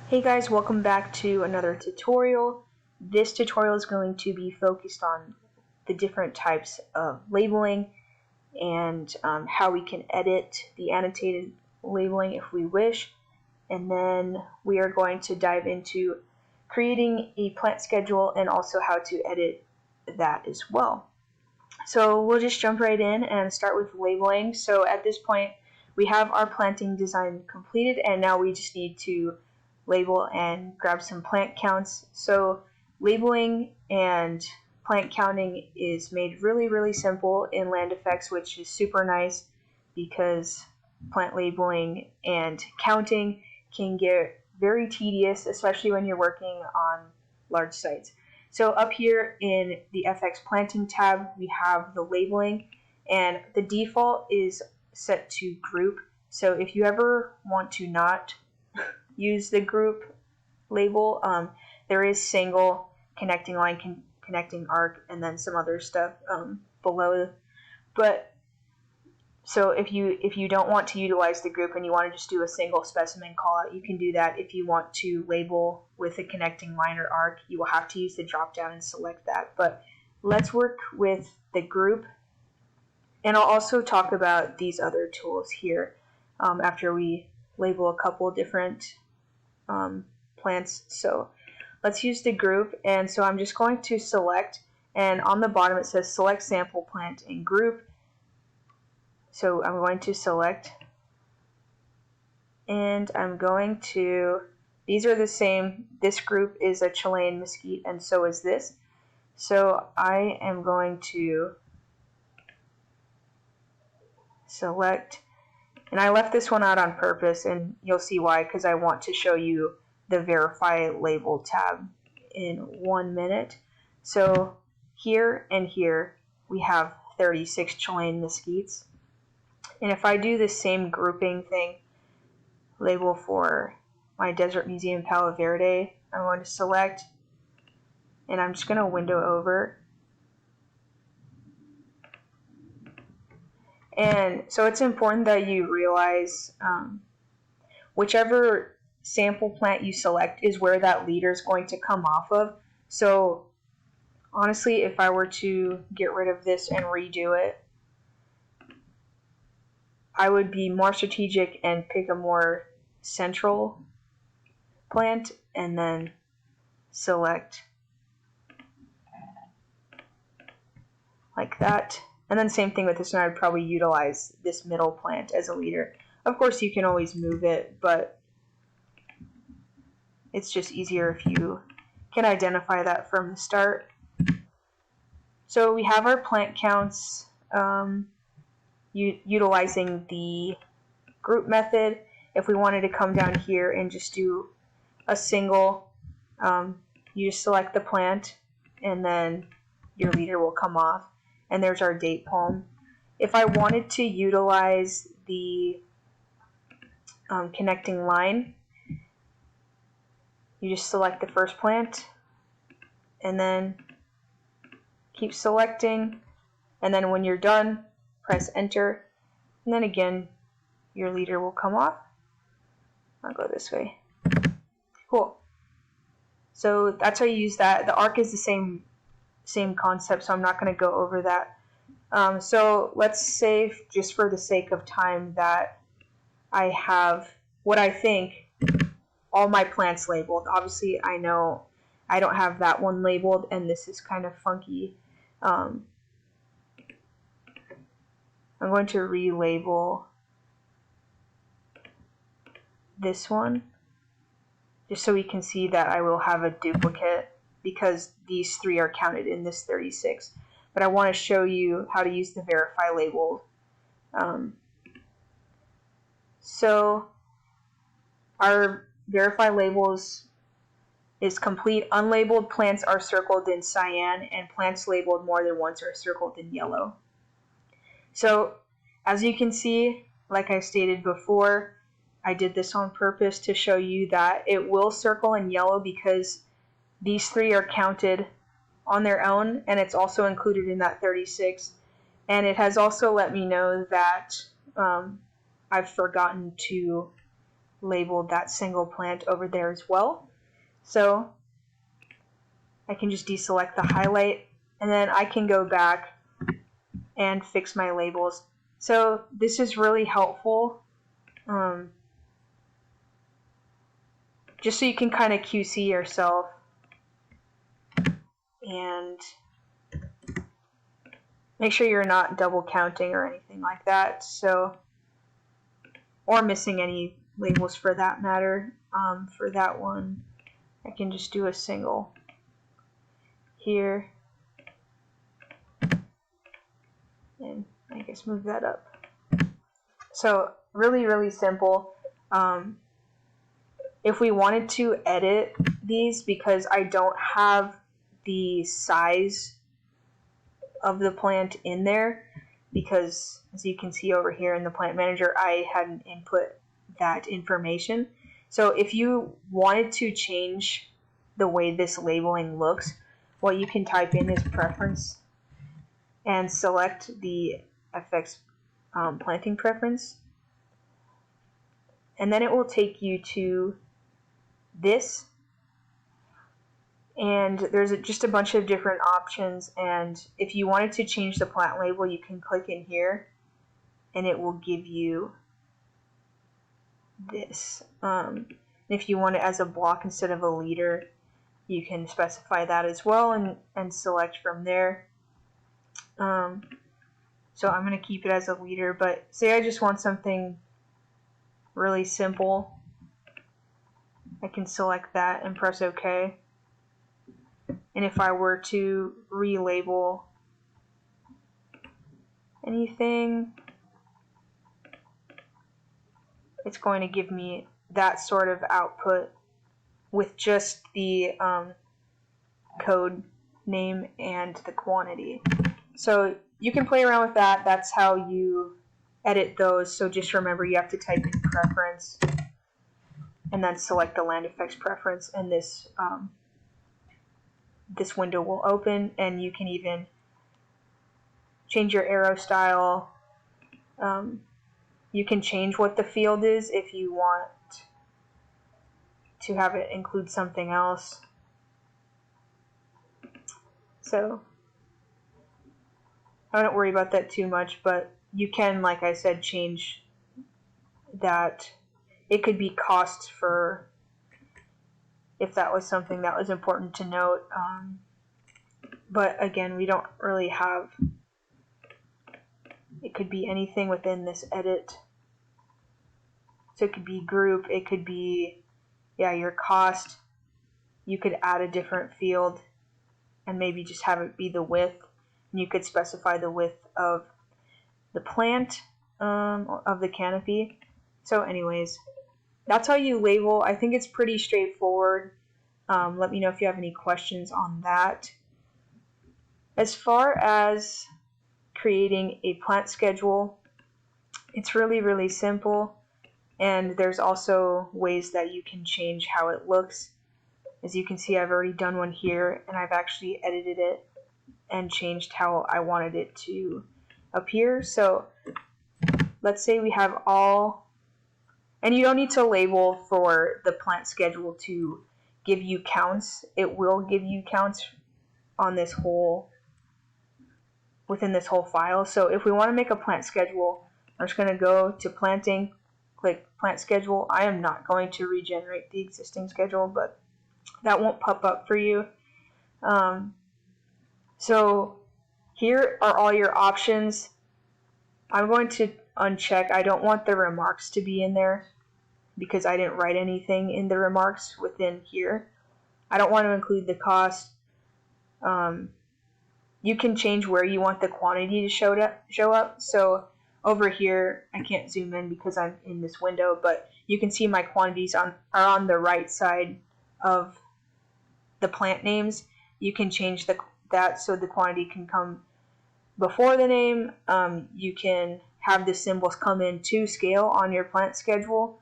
Hey guys, welcome back to another tutorial. This tutorial is going to be focused on the different types of labeling and how we can edit the annotated labeling if we wish. And then we are going to dive into creating a plant schedule and also how to edit that as well. So we'll just jump right in and start with labeling. So at this point, we have our planting design completed, and now we just need to label and grab some plant counts. So labeling and plant counting is made really simple in Land Effects, which is super nice because plant labeling and counting can get very tedious, especially when you're working on large sites. So up here in the FX Planting tab, we have the labeling, and the default is set to group. So if you ever want to not use the group label, there is single, connecting line, connecting arc, and then some other stuff below. But so if you don't want to utilize the group and you want to just do a single specimen callout, you can do that. If you want to label with a connecting line or arc, you will have to use the drop down and select that. But let's work with the group, and I'll also talk about these other tools here after we label a couple different plants. So let's use the group, and so I'm just going to select, and on the bottom it says select sample plant and group. So I'm going to select, and I'm going to, these are the same, this group is a Chilean mesquite and so is this. So I am going to select, and I left this one out on purpose, and you'll see why, because I want to show you the verify label tab in 1 minute. So here and here we have 36 Chilean mesquites. And if I do the same grouping thing, label for my Desert Museum Palo Verde, I'm going to select, and I'm just going to window over. And so it's important that you realize whichever sample plant you select is where that leader is going to come off of. So honestly, if I were to get rid of this and redo it, I would be more strategic and pick a more central plant and then select like that. And then same thing with this one, I'd probably utilize this middle plant as a leader. Of course, you can always move it, but it's just easier if you can identify that from the start. So we have our plant counts utilizing the group method. If we wanted to come down here and just do a single, you just select the plant and then your leader will come off, and there's our date palm. If I wanted to utilize the connecting line, you just select the first plant and then keep selecting, and then when you're done, press enter, and then again your leader will come off. I'll go this way. Cool. So that's how you use that. The arc is the same concept, so I'm not going to go over that. So let's say, just for the sake of time, that I have what I think all my plants labeled. Obviously, I know I don't have that one labeled, and this is kind of funky. I'm going to relabel this one, just so we can see that I will have a duplicate, because these three are counted in this 36. But I want to show you how to use the verify label. So our verify labels is complete. Unlabeled plants are circled in cyan, and plants labeled more than once are circled in yellow. So as you can see, like I stated before, I did this on purpose to show you that it will circle in yellow because these three are counted on their own, and it's also included in that 36. And it has also let me know that I've forgotten to labeled that single plant over there as well. So I can just deselect the highlight, and then I can go back and fix my labels. So this is really helpful, just so you can kind of QC yourself and make sure you're not double counting or anything like that. So, or missing any labels for that matter. For that one, I can just do a single here, and I guess move that up. So really, really simple. If we wanted to edit these, because I don't have the size of the plant in there, because as you can see over here in the plant manager, I hadn't input that information. So if you wanted to change the way this labeling looks, what you can type in is preference and select the FX planting preference, and then it will take you to this, and there's just a bunch of different options, and if you wanted to change the plant label, you can click in here and it will give you this. If you want it as a block instead of a liter, you can specify that as well and select from there. So I'm going to keep it as a liter, but say I just want something really simple, I can select that and press OK. And if I were to relabel anything, it's going to give me that sort of output with just the code name and the quantity. So you can play around with that. That's how you edit those. So just remember, you have to type in preference and then select the land effects preference, and this this window will open, and you can even change your arrow style. You can change what the field is if you want to have it include something else. So I don't worry about that too much, but you can, like I said, change that. It could be cost for, if that was something that was important to note. But again, we don't really have, it could be anything within this edit. So it could be group, it could be, yeah, your cost. You could add a different field and maybe just have it be the width. And you could specify the width of the plant, of the canopy. So anyways, that's how you label. I think it's pretty straightforward. Let me know if you have any questions on that. As far as creating a plant schedule, it's really, really simple. And there's also ways that you can change how it looks. As you can see, I've already done one here, and I've actually edited it and changed how I wanted it to appear. So let's say we have all, and you don't need to label for the plant schedule to give you counts. It will give you counts on this whole, within this whole file. So if we want to make a plant schedule, I'm just going to go to planting, click plant schedule. I am not going to regenerate the existing schedule, but that won't pop up for you. So here are all your options. I'm going to uncheck. I don't want the remarks to be in there because I didn't write anything in the remarks within here. I don't want to include the cost. You can change where you want the quantity to show up. So over here, I can't zoom in because I'm in this window, but you can see my quantities are on the right side of the plant names. You can change that so the quantity can come before the name. You can have the symbols come in to scale on your plant schedule.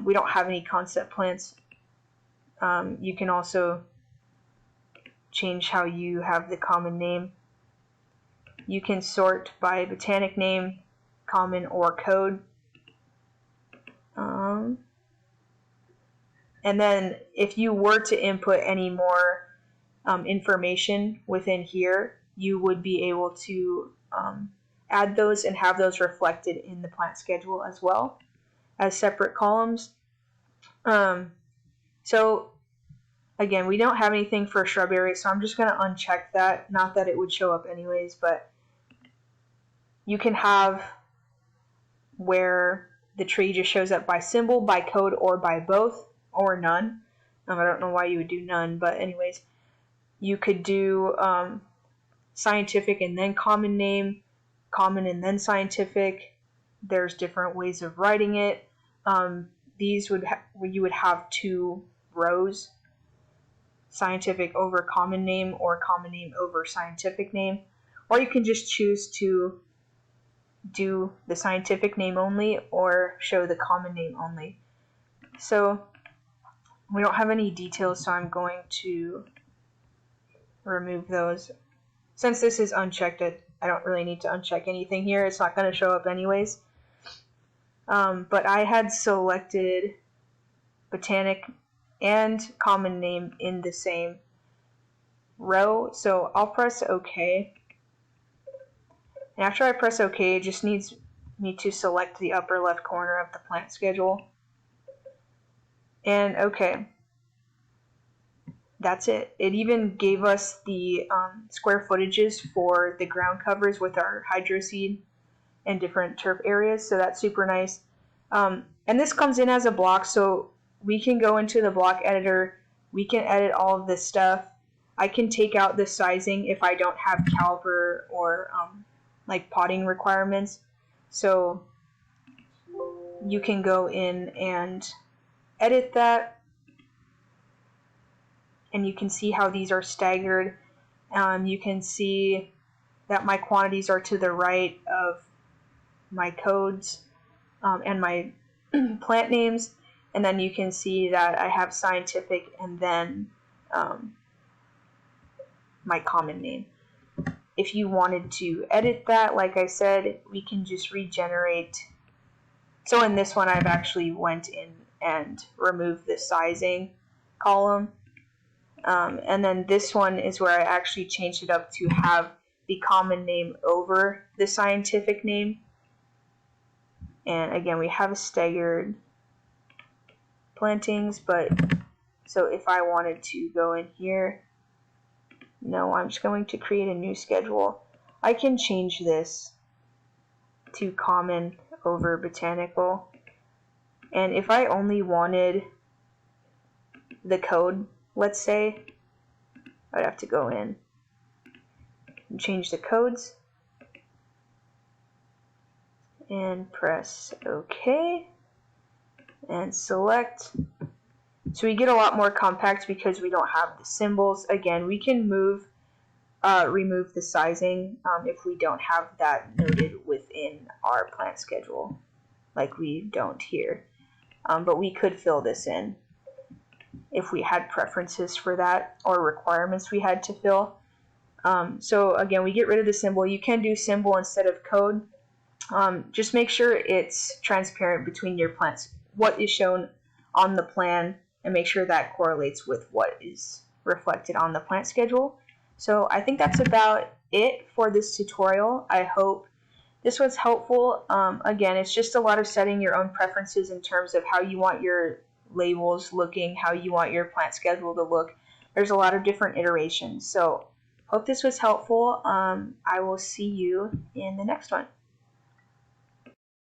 We don't have any concept plants. You can also change how you have the common name. You can sort by botanic name, common, or code. And then if you were to input any more information within here, you would be able to add those and have those reflected in the plant schedule as well as separate columns. So again, we don't have anything for shrub area, so I'm just going to uncheck that. Not that it would show up anyways, but you can have where the tree just shows up by symbol, by code, or by both, or none. I don't know why you would do none, but anyways, you could do scientific and then common name, common and then scientific. There's different ways of writing it. These you would have 2 rows, scientific over common name or common name over scientific name. Or you can just choose to do the scientific name only or show the common name only. So we don't have any details, so I'm going to remove those. Since this is unchecked, I don't really need to uncheck anything here. It's not going to show up anyways. But I had selected botanic and common name in the same row, so I'll press OK. And after I press OK, it just needs me to select the upper left corner of the plant schedule. And OK. That's it. It even gave us the square footages for the ground covers with our hydro seed and different turf areas, so that's super nice. And this comes in as a block, so we can go into the block editor, we can edit all of this stuff. I can take out the sizing if I don't have caliper or like potting requirements. So you can go in and edit that, and you can see how these are staggered. You can see that my quantities are to the right of my codes and my plant names, and then you can see that I have scientific and then my common name. If you wanted to edit that, like I said, we can just regenerate. So in this one, I've actually went in and removed the sizing column. And then this one is where I actually changed it up to have the common name over the scientific name. And again, we have staggered plantings, but so if I wanted to go in here, no, I'm just going to create a new schedule. I can change this to common over botanical. And if I only wanted the code, let's say, I'd have to go in and change the codes and press OK and select. So we get a lot more compact because we don't have the symbols. Again, we can remove the sizing if we don't have that noted within our plant schedule, like we don't here. But we could fill this in if we had preferences for that or requirements we had to fill. So again, we get rid of the symbol. You can do symbol instead of code. Just make sure it's transparent between your plants, what is shown on the plan, and make sure that correlates with what is reflected on the plant schedule. So I think that's about it for this tutorial. I hope this was helpful. Again, it's just a lot of setting your own preferences in terms of how you want your labels looking, how you want your plant schedule to look. There's a lot of different iterations. So hope this was helpful. I will see you in the next one.